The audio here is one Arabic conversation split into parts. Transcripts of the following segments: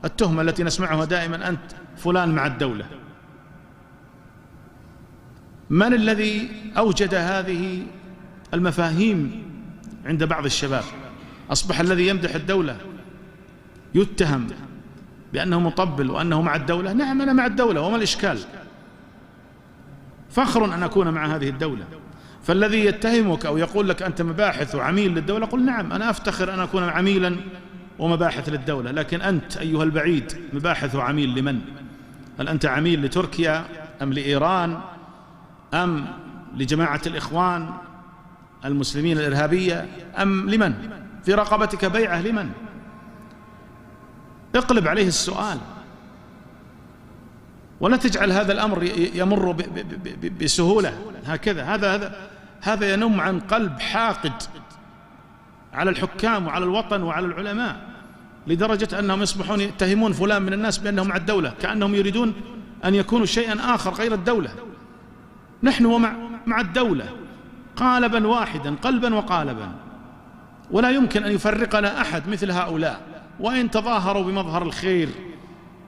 التهمة التي نسمعها دائما: أنت فلان مع الدولة. من الذي أوجد هذه المفاهيم عند بعض الشباب؟ أصبح الذي يمدح الدولة يتهم بأنه مطبل وأنه مع الدولة. نعم، أنا مع الدولة، وما الإشكال؟ فخر أن أكون مع هذه الدولة. فالذي يتهمك أو يقول لك أنت مباحث وعميل للدولة، قل نعم، أنا أفتخر أن أكون عميلا ومباحث للدولة. لكن أنت أيها البعيد مباحث وعميل لمن؟ هل أنت عميل لتركيا أم لإيران أم لجماعة الإخوان المسلمين الإرهابية أم لمن؟ في رقبتك بيعة لمن؟ اقلب عليه السؤال، ولا تجعل هذا الأمر يمر بسهولة هكذا. هذا ينم عن قلب حاقد على الحكام وعلى الوطن وعلى العلماء، لدرجة أنهم يصبحون يتهمون فلان من الناس بأنهم مع الدولة، كأنهم يريدون أن يكونوا شيئا آخر غير الدولة. نحن مع الدولة قالبا واحدا، قلبا وقالبا، ولا يمكن أن يفرقنا أحد مثل هؤلاء، وإن تظاهروا بمظهر الخير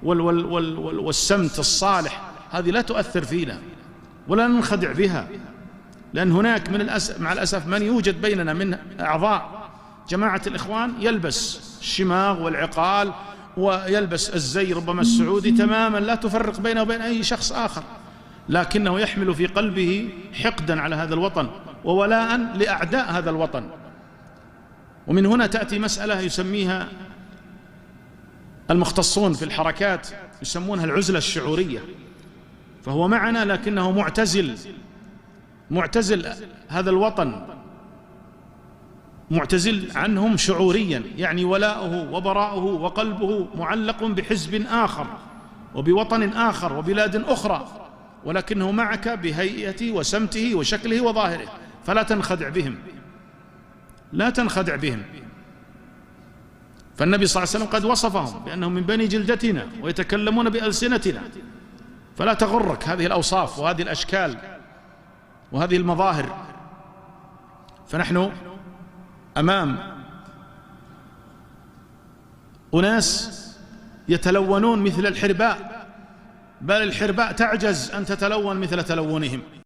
والسمت الصالح، هذه لا تؤثر فينا ولا ننخدع بها. لأن هناك مع الأسف من يوجد بيننا من أعضاء جماعة الإخوان يلبس الشماغ والعقال ويلبس الزي ربما السعودي تماما، لا تفرق بينه وبين أي شخص آخر، لكنه يحمل في قلبه حقدا على هذا الوطن وولاء لأعداء هذا الوطن. ومن هنا تأتي مسألة يسميها المختصون في الحركات، يسمونها العزلة الشعورية. فهو معنا لكنه معتزل هذا الوطن، معتزل عنهم شعوريا، يعني ولاؤه وبراؤه وقلبه معلق بحزب آخر وبوطن آخر وبلاد أخرى، ولكنه معك بهيئته وسمته وشكله وظاهره. فلا تنخدع بهم، لا تنخدع بهم. فالنبي صلى الله عليه وسلم قد وصفهم بأنهم من بني جلدتنا ويتكلمون بألسنتنا. فلا تغرك هذه الأوصاف وهذه الأشكال وهذه المظاهر. فنحن أمام أناس يتلونون مثل الحرباء، بل الحرباء تعجز أن تتلون مثل تلونهم.